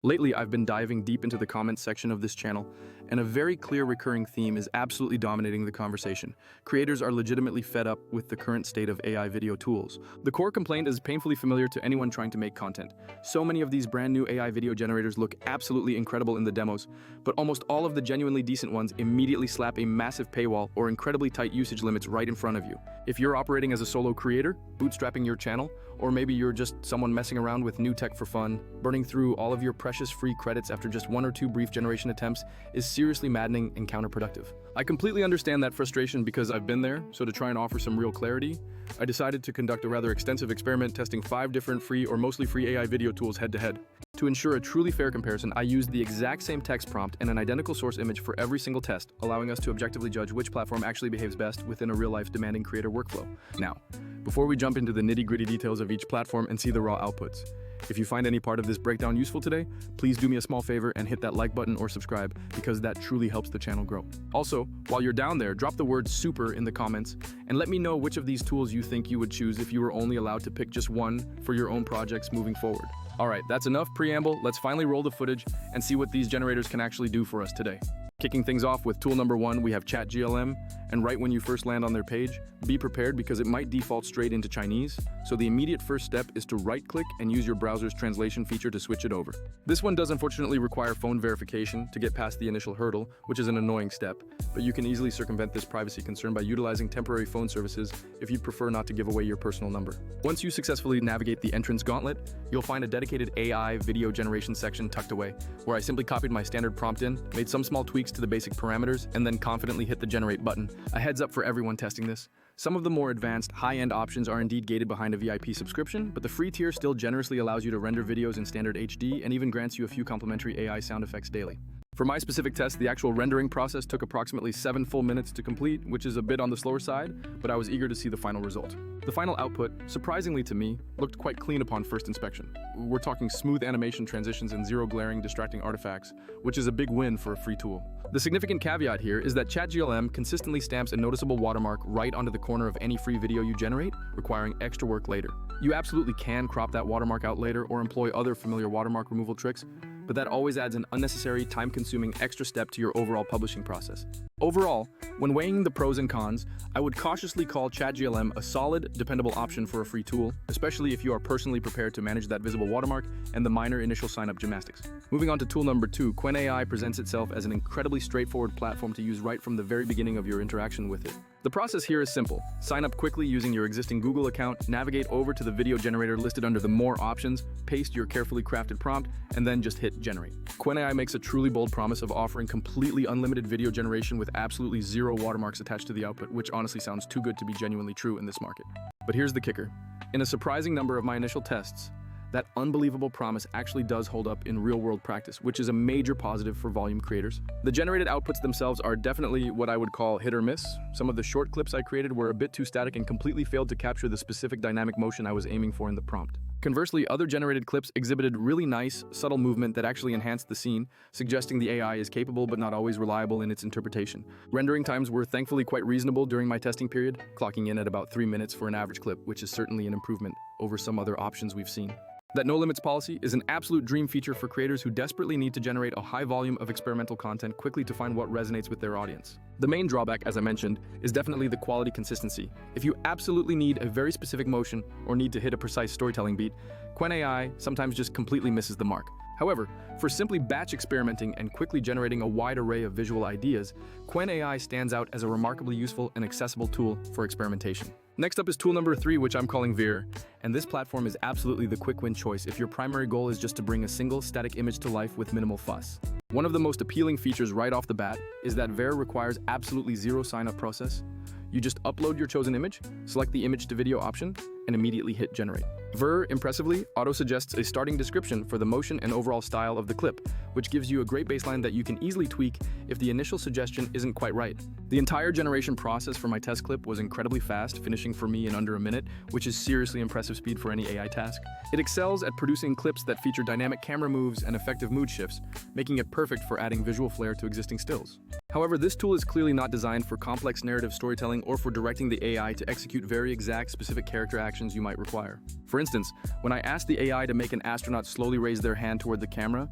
Lately, I've been diving deep into the comments section of this channel, and a very clear recurring theme is absolutely dominating the conversation. Creators are legitimately fed up with the current state of AI video tools. The core complaint is painfully familiar to anyone trying to make content. So many of these brand new AI video generators look absolutely incredible in the demos, but almost all of the genuinely decent ones immediately slap a massive paywall or incredibly tight usage limits right in front of you. If you're operating as a solo creator, bootstrapping your channel, or maybe you're just someone messing around with new tech for fun, burning through all of your precious free credits after just one or two brief generation attempts is seriously maddening and counterproductive. I completely understand that frustration because I've been there, so to try and offer some real clarity, I decided to conduct a rather extensive experiment testing 5 different free or mostly free AI video tools head-to-head. To ensure a truly fair comparison, I used the exact same text prompt and an identical source image for every single test, allowing us to objectively judge which platform actually behaves best within a real-life demanding creator workflow. Now, before we jump into the nitty-gritty details of each platform and see the raw outputs, if you find any part of this breakdown useful today, please do me a small favor and hit that like button or subscribe because that truly helps the channel grow. Also, while you're down there, drop the word super in the comments and let me know which of these tools you think you would choose if you were only allowed to pick just one for your own projects moving forward. Alright, that's enough preamble, let's finally roll the footage and see what these generators can actually do for us today. Kicking things off with tool number 1, we have ChatGLM, and right when you first land on their page, be prepared because it might default straight into Chinese, so the immediate first step is to right-click and use your browser's translation feature to switch it over. This one does unfortunately require phone verification to get past the initial hurdle, which is an annoying step, but you can easily circumvent this privacy concern by utilizing temporary phone services if you'd prefer not to give away your personal number. Once you successfully navigate the entrance gauntlet, you'll find a dedicated AI video generation section tucked away, where I simply copied my standard prompt in, made some small tweaks to the basic parameters, and then confidently hit the generate button. A heads up for everyone testing this. Some of the more advanced, high-end options are indeed gated behind a VIP subscription, but the free tier still generously allows you to render videos in standard HD and even grants you a few complimentary AI sound effects daily. For my specific test, the actual rendering process took approximately 7 full minutes to complete, which is a bit on the slower side, but I was eager to see the final result. The final output, surprisingly to me, looked quite clean upon first inspection. We're talking smooth animation transitions and zero glaring, distracting artifacts, which is a big win for a free tool. The significant caveat here is that ChatGLM consistently stamps a noticeable watermark right onto the corner of any free video you generate, requiring extra work later. You absolutely can crop that watermark out later or employ other familiar watermark removal tricks, but that always adds an unnecessary, time-consuming extra step to your overall publishing process. Overall, when weighing the pros and cons, I would cautiously call ChatGLM a solid, dependable option for a free tool, especially if you are personally prepared to manage that visible watermark and the minor initial sign-up gymnastics. Moving on to tool number 2, Quen AI presents itself as an incredibly straightforward platform to use right from the very beginning of your interaction with it. The process here is simple. Sign up quickly using your existing Google account, navigate over to the video generator listed under the More options, paste your carefully crafted prompt, and then just hit Generate. Quen AI makes a truly bold promise of offering completely unlimited video generation with absolutely zero watermarks attached to the output, which honestly sounds too good to be genuinely true in this market. But here's the kicker. In a surprising number of my initial tests, that unbelievable promise actually does hold up in real-world practice, which is a major positive for volume creators. The generated outputs themselves are definitely what I would call hit or miss. Some of the short clips I created were a bit too static and completely failed to capture the specific dynamic motion I was aiming for in the prompt. Conversely, other generated clips exhibited really nice, subtle movement that actually enhanced the scene, suggesting the AI is capable but not always reliable in its interpretation. Rendering times were thankfully quite reasonable during my testing period, clocking in at about 3 minutes for an average clip, which is certainly an improvement over some other options we've seen. That no limits policy is an absolute dream feature for creators who desperately need to generate a high volume of experimental content quickly to find what resonates with their audience. The main drawback, as I mentioned, is definitely the quality consistency. If you absolutely need a very specific motion or need to hit a precise storytelling beat, Quen AI sometimes just completely misses the mark. However, for simply batch experimenting and quickly generating a wide array of visual ideas, Quen AI stands out as a remarkably useful and accessible tool for experimentation. Next up is tool number 3, which I'm calling Vizard, and this platform is absolutely the quick win choice if your primary goal is just to bring a single static image to life with minimal fuss. One of the most appealing features right off the bat is that Vizard requires absolutely zero sign-up process. You just upload your chosen image, select the image to video option, and immediately hit generate. Vizard, impressively, auto-suggests a starting description for the motion and overall style of the clip, which gives you a great baseline that you can easily tweak if the initial suggestion isn't quite right. The entire generation process for my test clip was incredibly fast, finishing for me in under a minute, which is seriously impressive speed for any AI task. It excels at producing clips that feature dynamic camera moves and effective mood shifts, making it perfect for adding visual flair to existing stills. However, this tool is clearly not designed for complex narrative storytelling or for directing the AI to execute very exact, specific character actions actions you might require. For instance, when I asked the AI to make an astronaut slowly raise their hand toward the camera,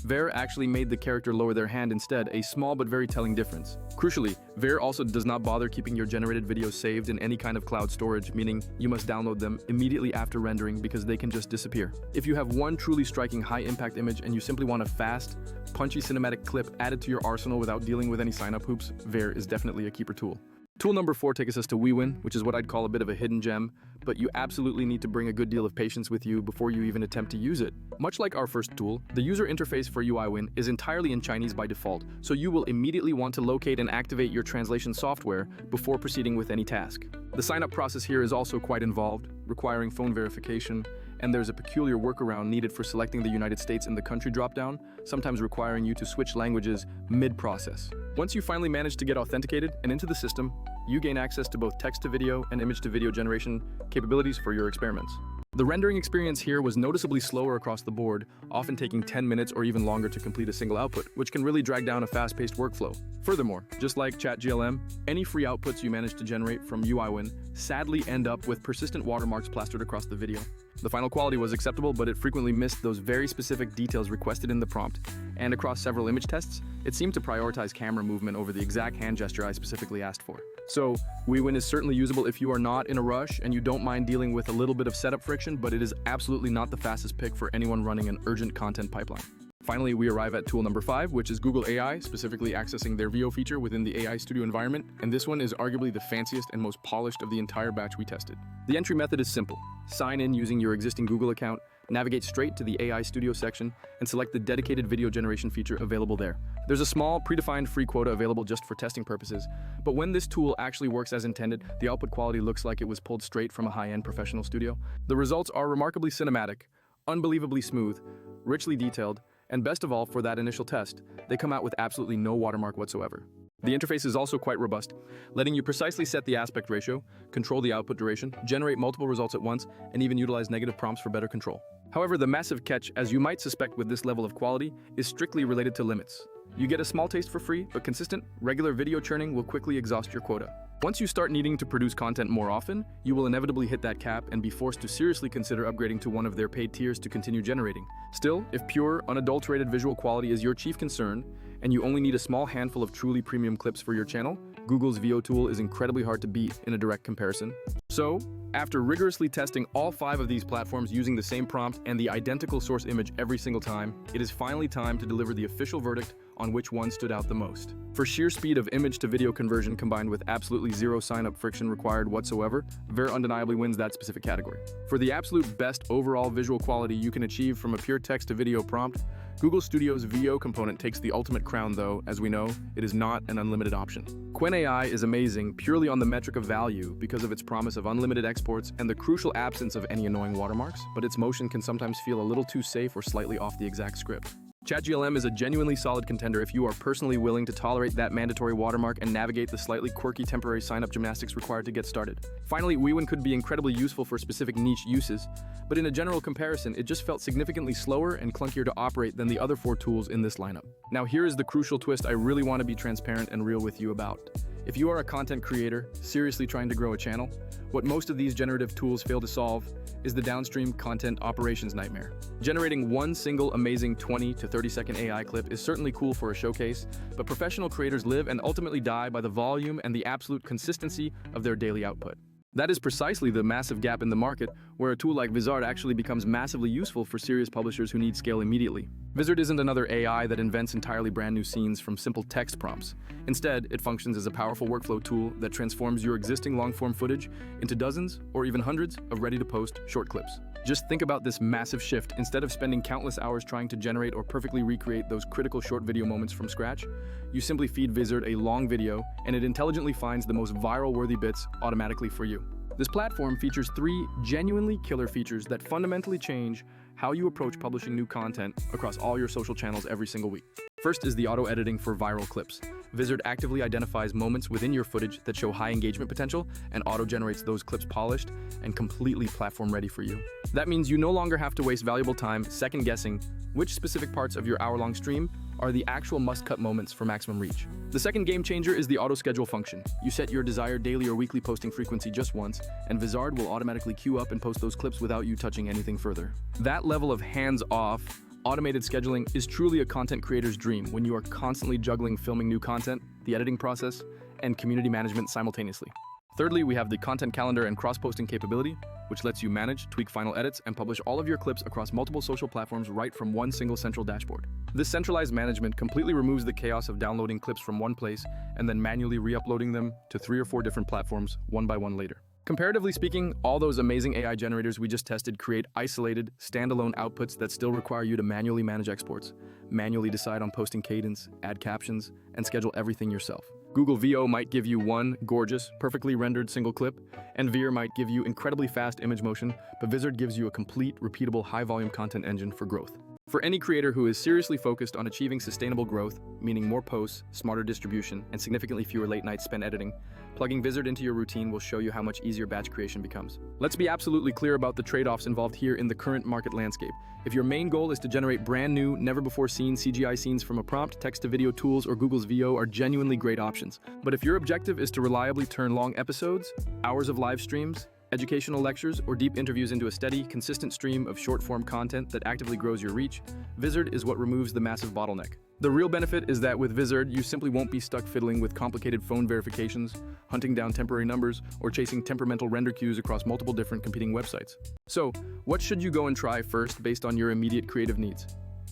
Ver actually made the character lower their hand instead, a small but very telling difference. Crucially, Ver also does not bother keeping your generated videos saved in any kind of cloud storage, meaning you must download them immediately after rendering because they can just disappear. If you have one truly striking high-impact image and you simply want a fast, punchy cinematic clip added to your arsenal without dealing with any sign-up hoops, Ver is definitely a keeper tool. Tool number 4 takes us to Uiwin, which is what I'd call a bit of a hidden gem, but you absolutely need to bring a good deal of patience with you before you even attempt to use it. Much like our first tool, the user interface for Uiwin is entirely in Chinese by default, so you will immediately want to locate and activate your translation software before proceeding with any task. The sign-up process here is also quite involved, requiring phone verification, and there's a peculiar workaround needed for selecting the United States in the country dropdown, sometimes requiring you to switch languages mid-process. Once you finally manage to get authenticated and into the system, you gain access to both text-to-video and image-to-video generation capabilities for your experiments. The rendering experience here was noticeably slower across the board, often taking 10 minutes or even longer to complete a single output, which can really drag down a fast-paced workflow. Furthermore, just like ChatGLM, any free outputs you manage to generate from Uiwin sadly end up with persistent watermarks plastered across the video. The final quality was acceptable, but it frequently missed those very specific details requested in the prompt, and across several image tests, it seemed to prioritize camera movement over the exact hand gesture I specifically asked for. So, Uiwin is certainly usable if you are not in a rush and you don't mind dealing with a little bit of setup friction, but it is absolutely not the fastest pick for anyone running an urgent content pipeline. Finally, we arrive at tool number 5, which is Google AI, specifically accessing their VO feature within the AI Studio environment, and this one is arguably the fanciest and most polished of the entire batch we tested. The entry method is simple. Sign in using your existing Google account, navigate straight to the AI Studio section, and select the dedicated video generation feature available there. There's a small, predefined free quota available just for testing purposes, but when this tool actually works as intended, the output quality looks like it was pulled straight from a high-end professional studio. The results are remarkably cinematic, unbelievably smooth, richly detailed, and best of all, for that initial test, they come out with absolutely no watermark whatsoever. The interface is also quite robust, letting you precisely set the aspect ratio, control the output duration, generate multiple results at once, and even utilize negative prompts for better control. However, the massive catch, as you might suspect with this level of quality, is strictly related to limits. You get a small taste for free, but consistent, regular video churning will quickly exhaust your quota. Once you start needing to produce content more often, you will inevitably hit that cap and be forced to seriously consider upgrading to one of their paid tiers to continue generating. Still, if pure, unadulterated visual quality is your chief concern, and you only need a small handful of truly premium clips for your channel, Google's VO tool is incredibly hard to beat in a direct comparison. So, after rigorously testing all 5 of these platforms using the same prompt and the identical source image every single time, it is finally time to deliver the official verdict on which one stood out the most. For sheer speed of image to video conversion combined with absolutely zero sign-up friction required whatsoever, Ver undeniably wins that specific category. For the absolute best overall visual quality you can achieve from a pure text to video prompt, Google Studio's VO component takes the ultimate crown though, as we know, it is not an unlimited option. Quen AI is amazing purely on the metric of value because of its promise of unlimited exports and the crucial absence of any annoying watermarks, but its motion can sometimes feel a little too safe or slightly off the exact script. ChatGLM is a genuinely solid contender if you are personally willing to tolerate that mandatory watermark and navigate the slightly quirky temporary sign-up gymnastics required to get started. Finally, Uiwin could be incredibly useful for specific niche uses, but in a general comparison, it just felt significantly slower and clunkier to operate than the other 4 tools in this lineup. Now here is the crucial twist I really want to be transparent and real with you about. If you are a content creator, seriously trying to grow a channel, what most of these generative tools fail to solve is the downstream content operations nightmare. Generating one single amazing 20 to 30-second AI clip is certainly cool for a showcase, but professional creators live and ultimately die by the volume and the absolute consistency of their daily output. That is precisely the massive gap in the market where a tool like Vizard actually becomes massively useful for serious publishers who need scale immediately. Vizard isn't another AI that invents entirely brand new scenes from simple text prompts. Instead, it functions as a powerful workflow tool that transforms your existing long-form footage into dozens or even hundreds of ready-to-post short clips. Just think about this massive shift. Instead of spending countless hours trying to generate or perfectly recreate those critical short video moments from scratch, you simply feed Vizard a long video and it intelligently finds the most viral-worthy bits automatically for you. This platform features 3 genuinely killer features that fundamentally change how you approach publishing new content across all your social channels every single week. First is the auto-editing for viral clips. Vizard actively identifies moments within your footage that show high engagement potential and auto-generates those clips polished and completely platform-ready for you. That means you no longer have to waste valuable time second-guessing which specific parts of your hour-long stream are the actual must-cut moments for maximum reach. The second game changer is the auto-schedule function. You set your desired daily or weekly posting frequency just once, and Vizard will automatically queue up and post those clips without you touching anything further. That level of hands-off, automated scheduling is truly a content creator's dream when you are constantly juggling filming new content, the editing process, and community management simultaneously. Thirdly, we have the content calendar and cross-posting capability, which lets you manage, tweak final edits, and publish all of your clips across multiple social platforms right from one single central dashboard. This centralized management completely removes the chaos of downloading clips from one place and then manually re-uploading them to 3 or 4 different platforms one by one later. Comparatively speaking, all those amazing AI generators we just tested create isolated, standalone outputs that still require you to manually manage exports, manually decide on posting cadence, add captions, and schedule everything yourself. Google VO might give you one gorgeous, perfectly rendered single clip, and Veer might give you incredibly fast image motion, but Vizard gives you a complete, repeatable, high-volume content engine for growth. For any creator who is seriously focused on achieving sustainable growth, meaning more posts, smarter distribution, and significantly fewer late nights spent editing, plugging Vizard into your routine will show you how much easier batch creation becomes. Let's be absolutely clear about the trade-offs involved here in the current market landscape. If your main goal is to generate brand new, never-before-seen CGI scenes from a prompt, text-to-video tools or Google's VO are genuinely great options. But if your objective is to reliably turn long episodes, hours of live streams, educational lectures, or deep interviews into a steady, consistent stream of short-form content that actively grows your reach, Vizard is what removes the massive bottleneck. The real benefit is that with Vizard, you simply won't be stuck fiddling with complicated phone verifications, hunting down temporary numbers, or chasing temperamental render queues across multiple different competing websites. So, what should you go and try first based on your immediate creative needs?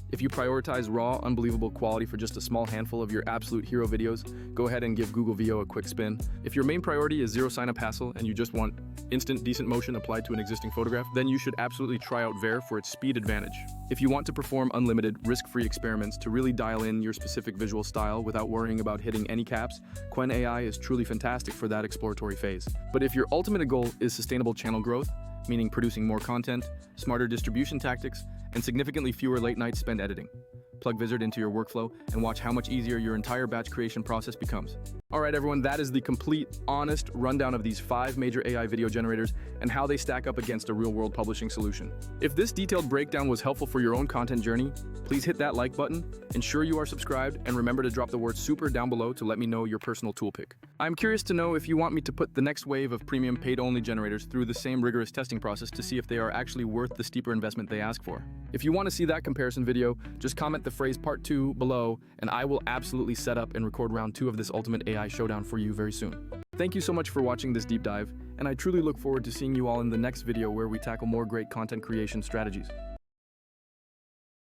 If you prioritize raw, unbelievable quality for just a small handful of your absolute hero videos, go ahead and give Google VO a quick spin. If your main priority is zero sign-up hassle and you just want instant, decent motion applied to an existing photograph, then you should absolutely try out Ver for its speed advantage. If you want to perform unlimited, risk-free experiments to really dial in your specific visual style without worrying about hitting any caps, Quen AI is truly fantastic for that exploratory phase. But if your ultimate goal is sustainable channel growth, meaning producing more content, smarter distribution tactics, and significantly fewer late nights spent editing, plug Vizard into your workflow and watch how much easier your entire batch creation process becomes. Alright everyone, that is the complete, honest rundown of these 5 major AI video generators and how they stack up against a real-world publishing solution. If this detailed breakdown was helpful for your own content journey, please hit that like button, ensure you are subscribed, and remember to drop the word super down below to let me know your personal tool pick. I'm curious to know if you want me to put the next wave of premium paid-only generators through the same rigorous testing process to see if they are actually worth the steeper investment they ask for. If you want to see that comparison video, just comment the phrase part 2 below, and I will absolutely set up and record round 2 of this ultimate AI showdown for you very soon. Thank you so much for watching this deep dive, and I truly look forward to seeing you all in the next video where we tackle more great content creation strategies.